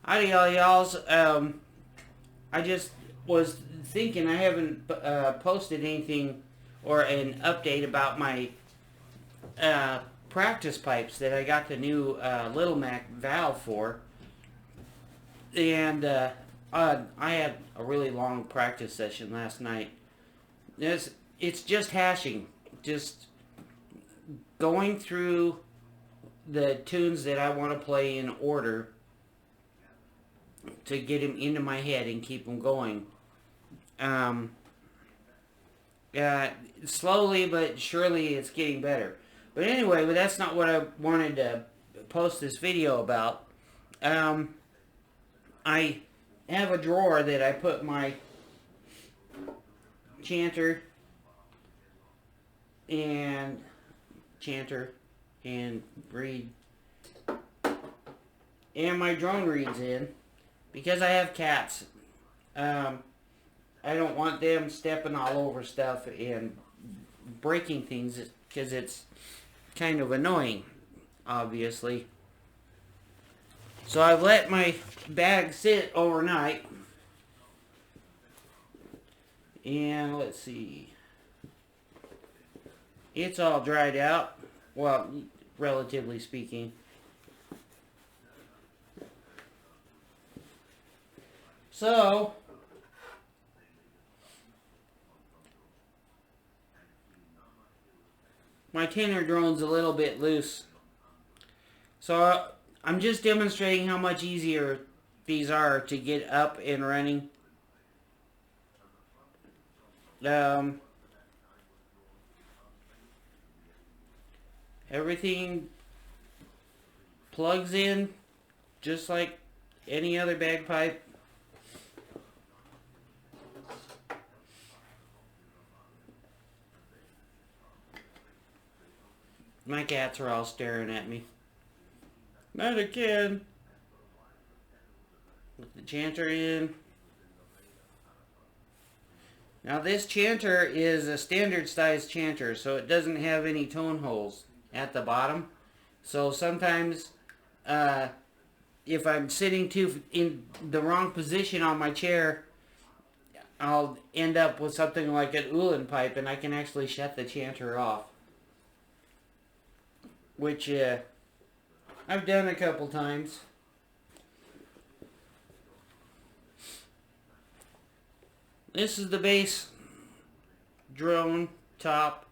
Howdy, y'alls. I just was thinking I haven't posted anything or an update about my practice pipes that I got the new Little Mac valve for, and I had a really long practice session last night. It's just hashing, just going through the tunes that I want to play in order to get him into my head and keep him going. Um, Slowly but surely it's getting better. But anyway, that's not what I wanted to post this video about. Um, I have a drawer that I put my chanter and reed and my drone reeds in because I have cats. I don't want them stepping all over stuff and breaking things because it's kind of annoying, obviously. So I've let my bag sit overnight. And let's see. It's all dried out. Well, relatively speaking. So, my tenor drone's a little bit loose. So, I'm just demonstrating how much easier these are to get up and running. Everything plugs in just like any other bagpipe. My cats are all staring at me. Not again. Put the chanter in. Now this chanter is a standard size chanter, so it doesn't have any tone holes at the bottom. So sometimes if I'm sitting in the wrong position on my chair, I'll end up with something like an Ulan pipe, and I can actually shut the chanter off. Which I've done a couple times. This is the base drone top.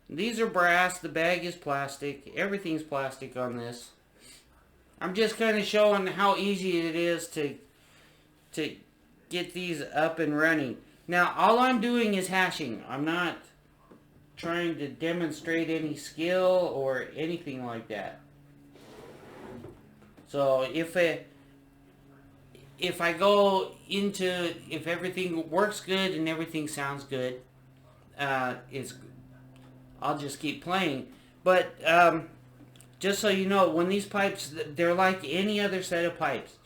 These are brass. The bag is plastic. Everything's plastic on this. I'm just kind of showing how easy it is to get these up and running. Now, all I'm doing is hashing. I'm not trying to demonstrate any skill or anything like that. So if I go into, if everything works good and everything sounds good, I'll just keep playing. But just so you know, when these pipes, they're like any other set of pipes.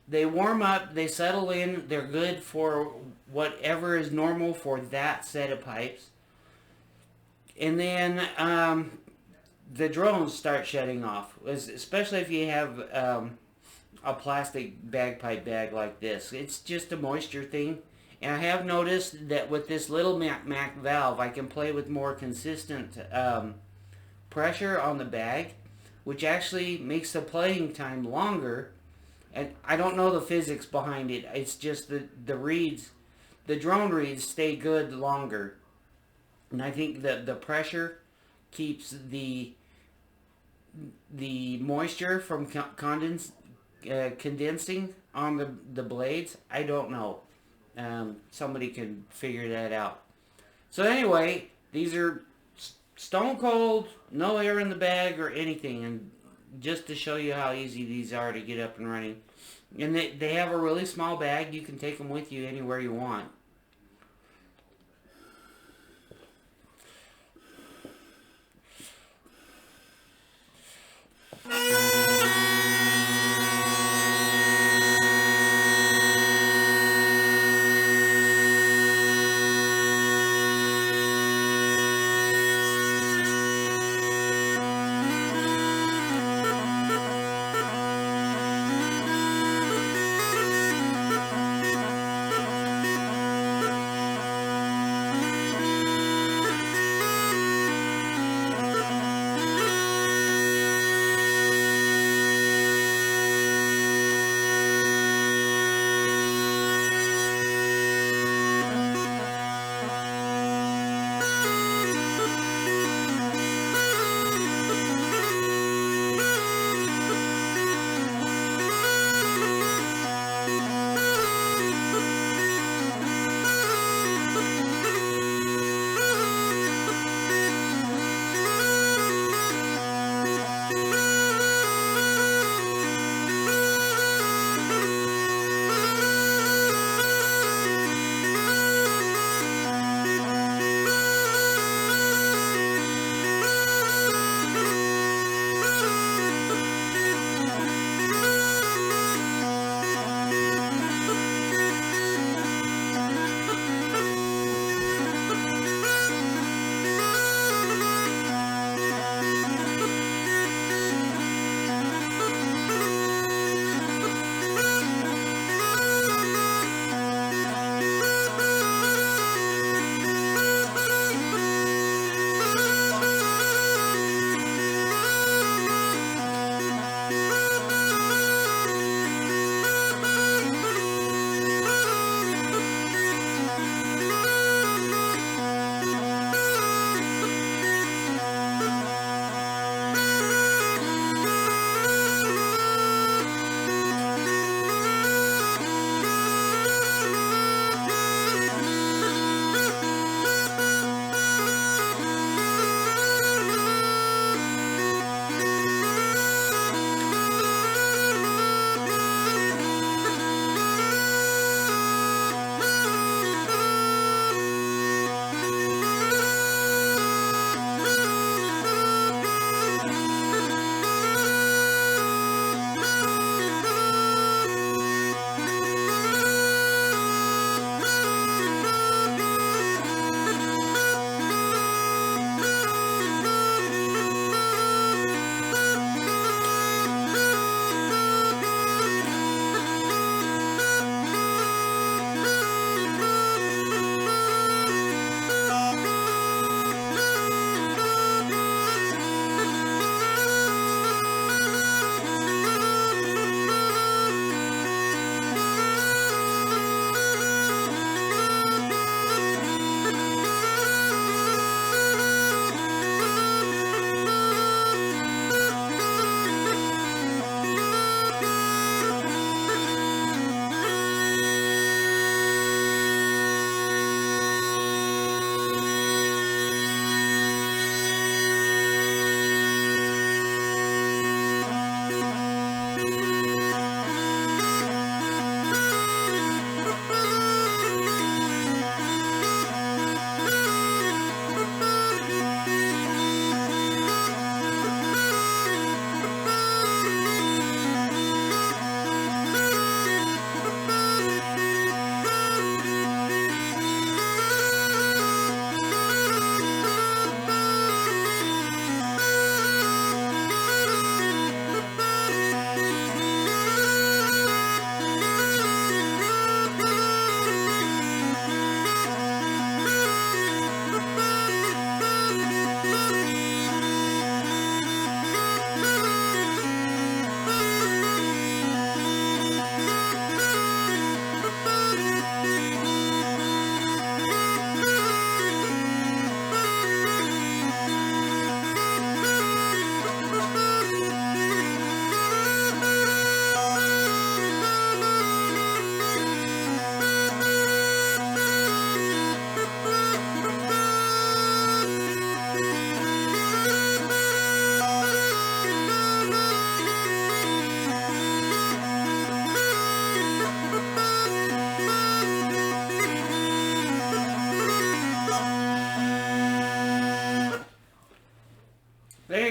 They warm up, they settle in, they're good for whatever is normal for that set of pipes. And then the drones start shutting off, especially if you have a plastic bagpipe bag like this. It's just a moisture thing. And I have noticed that with this Little Mac valve, I can play with more consistent pressure on the bag, which actually makes the playing time longer. And I don't know the physics behind it. It's just the reeds, the drone reeds stay good longer. And I think that the pressure keeps the moisture from condensing on the blades. I don't know. Somebody can figure that out. So anyway, these are stone cold, no air in the bag or anything, and just to show you how easy these are to get up and running. And they have a really small bag. You can take them with you anywhere you want.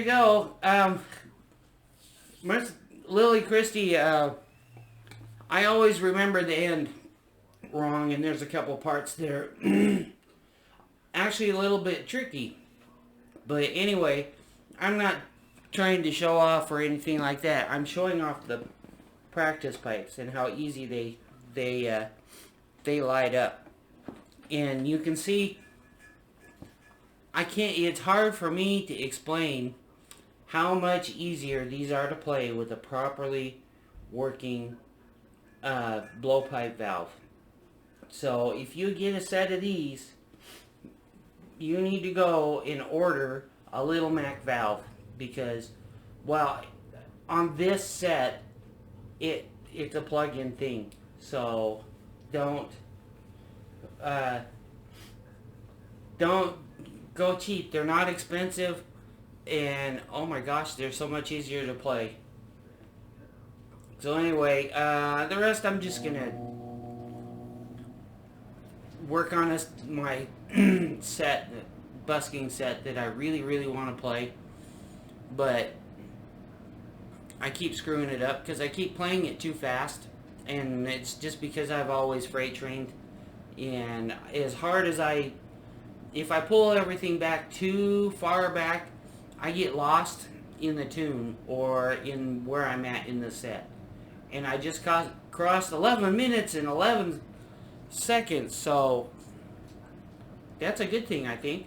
you go. Lily Christie, I always remember the end wrong, and there's a couple parts there actually a little bit tricky. But anyway, I'm not trying to show off or anything like that. I'm showing off the practice pipes and how easy they light up. And you can see, it's hard for me to explain how much easier these are to play with a properly working blowpipe valve. So if you get a set of these, you need to go and order a Little Mac valve, because, well, on this set, it's a plug-in thing. So don't go cheap. They're not expensive, and oh my gosh, they're so much easier to play. So anyway, the rest I'm just gonna work on my set, busking set that I really want to play, but I keep screwing it up because I keep playing it too fast, and it's just because I've always freight trained, and as hard as if I pull everything back too far back, I get lost in the tune or in where I'm at in the set. And I just crossed 11 minutes and 11 seconds, so that's a good thing, I think.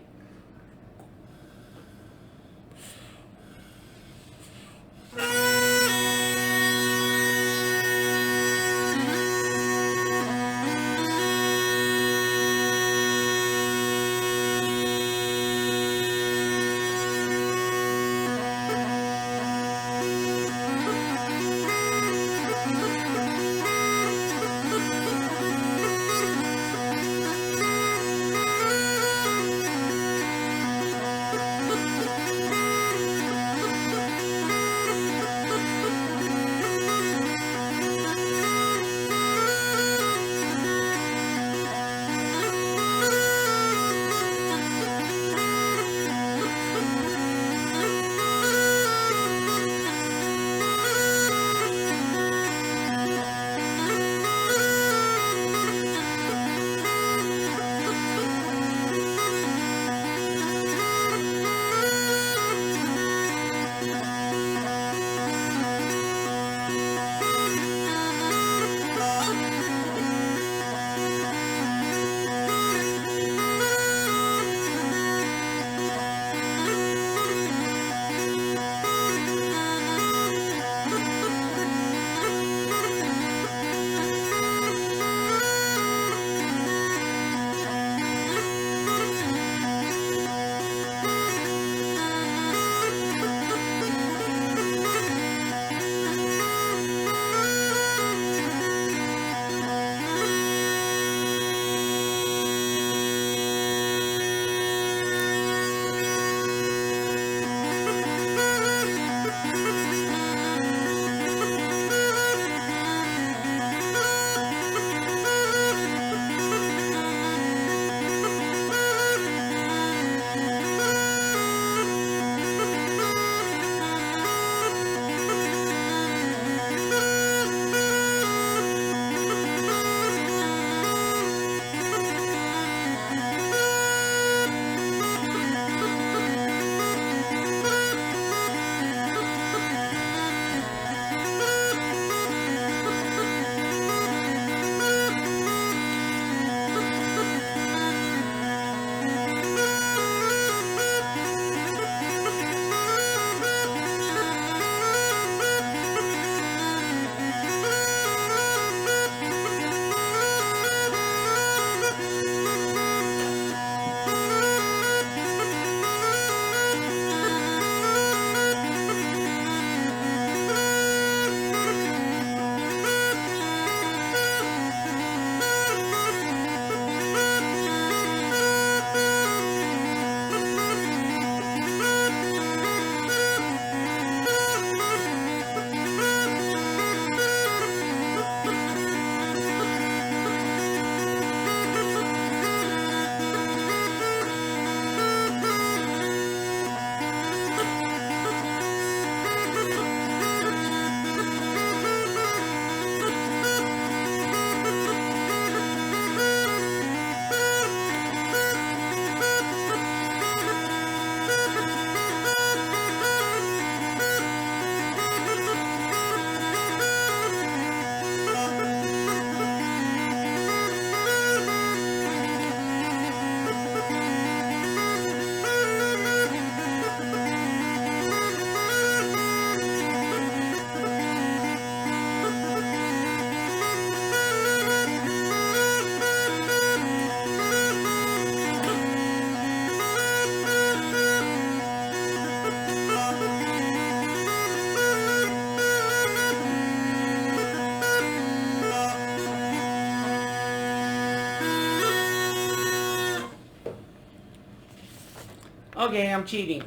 Okay, I'm cheating.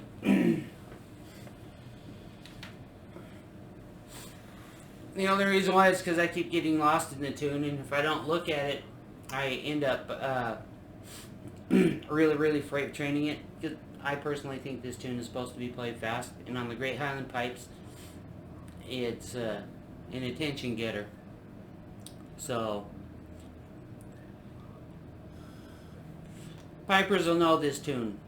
The only reason why is because I keep getting lost in the tune, and if I don't look at it, I end up really freight training it. 'Cause I personally think this tune is supposed to be played fast, and on the Great Highland Pipes, it's an attention getter. So, pipers will know this tune.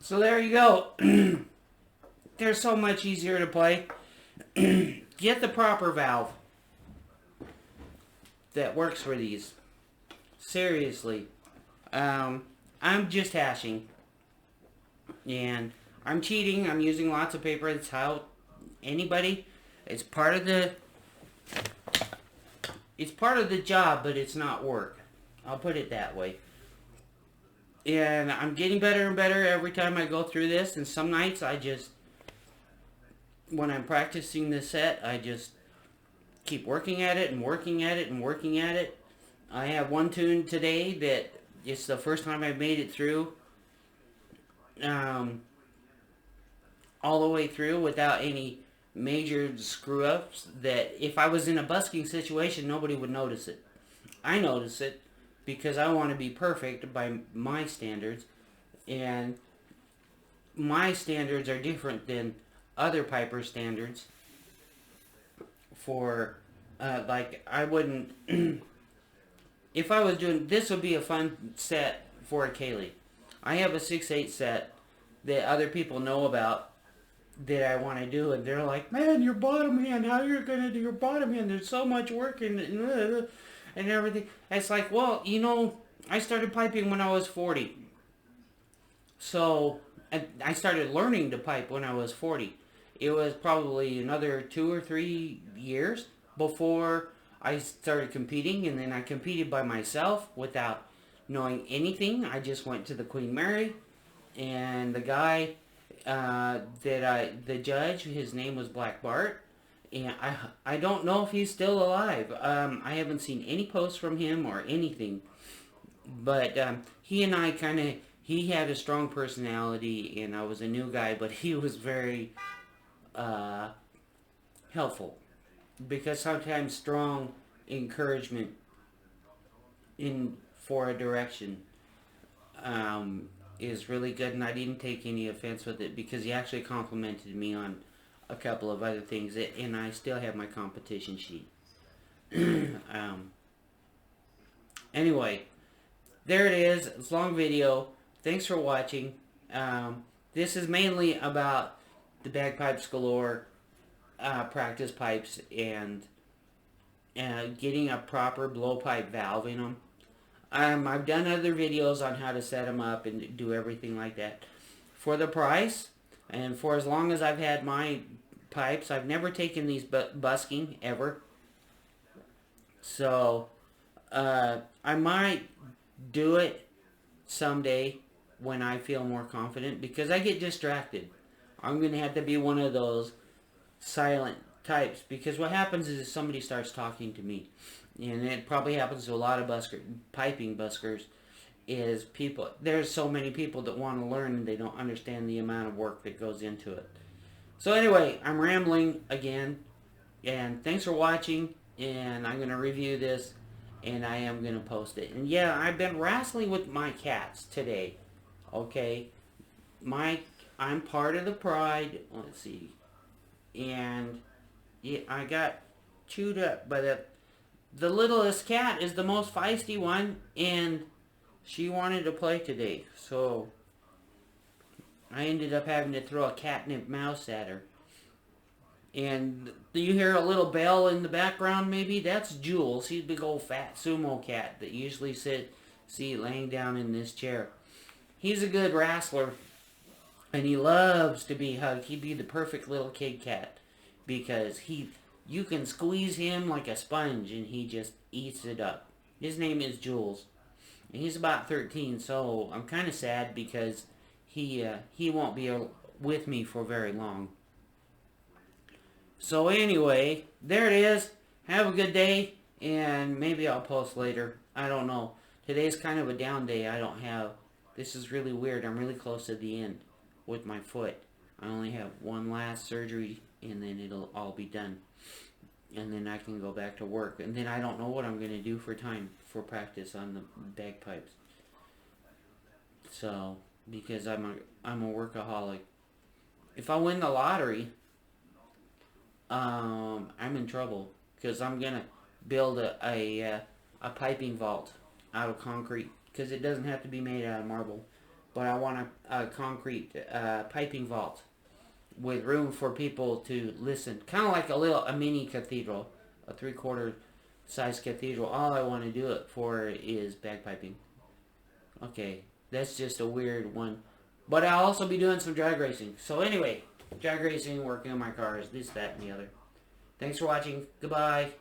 So there you go. They're so much easier to play. Get the proper valve that works for these. Seriously. I'm just hashing. And I'm cheating. I'm using lots of paper. It's how anybody... It's part of the job, but it's not work. I'll put it that way. And I'm getting better and better every time I go through this. And some nights I just... When I'm practicing this set, I just keep working at it and working at it and working at it. I have one tune today that it's the first time I've made it through. All the way through without any major screw-ups, that if I was in a busking situation, nobody would notice it. I notice it because I want to be perfect by my standards, and my standards are different than other piper standards. For like, I wouldn't if I was doing this, would be a fun set for a Kaylee. I have a 6/8 set that other people know about that I want to do, and they're like, man, your bottom hand, how you're going to do your bottom hand? There's so much work in it, and everything. It's like, well, you know, I started piping when I was 40. So, I started learning to pipe when I was 40. It was probably another 2 or 3 years before I started competing, and then I competed by myself without knowing anything. I just went to the Queen Mary, and the guy... the judge, his name was Black Bart, and I don't know if he's still alive. I haven't seen any posts from him or anything, but he and I he had a strong personality, and I was a new guy, but he was very helpful, because sometimes strong encouragement for a direction is really good, and I didn't take any offense with it, because he actually complimented me on a couple of other things, and I still have my competition sheet. Anyway, there it is. It's a long video. Thanks for watching. This is mainly about the Bagpipes Galore practice pipes and getting a proper blowpipe valve in them. I've done other videos on how to set them up and do everything like that. For the price, and for as long as I've had my pipes, I've never taken these busking, ever. So, I might do it someday when I feel more confident, because I get distracted. I'm going to have to be one of those silent types, because what happens is somebody starts talking to me. And it probably happens to a lot of piping buskers, is people, there's so many people that want to learn and they don't understand the amount of work that goes into it. So anyway, I'm rambling again, and thanks for watching, and I'm going to review this, and I am going to post it. And yeah, I've been wrestling with my cats today, okay? I'm part of the pride, let's see, and yeah, I got chewed up by the littlest cat is the most feisty one, and she wanted to play today, so I ended up having to throw a catnip mouse at her. And do you hear a little bell in the background maybe? That's Jules. He's a big old fat sumo cat that you usually see laying down in this chair. He's a good wrestler, and he loves to be hugged. He'd be the perfect little kid cat, because you can squeeze him like a sponge and he just eats it up. His name is Jules, and he's about 13, so I'm kind of sad because he won't be with me for very long. So anyway, there it is. Have a good day, and maybe I'll post later. I don't know. Today's kind of a down day. This is really weird. I'm really close to the end with my foot. I only have one last surgery, and then it'll all be done. And then I can go back to work. And then I don't know what I'm going to do for practice on the bagpipes. So, because I'm a workaholic. If I win the lottery, I'm in trouble, because I'm going to build a piping vault out of concrete, because it doesn't have to be made out of marble. but I want a concrete piping vault with room for people to listen. Kind of like a mini cathedral, a 3/4 size cathedral. All I want to do it for is bagpiping. Okay, that's just a weird one. But I'll also be doing some drag racing. So anyway, drag racing, working on my cars, this, that, and the other. Thanks for watching. Goodbye.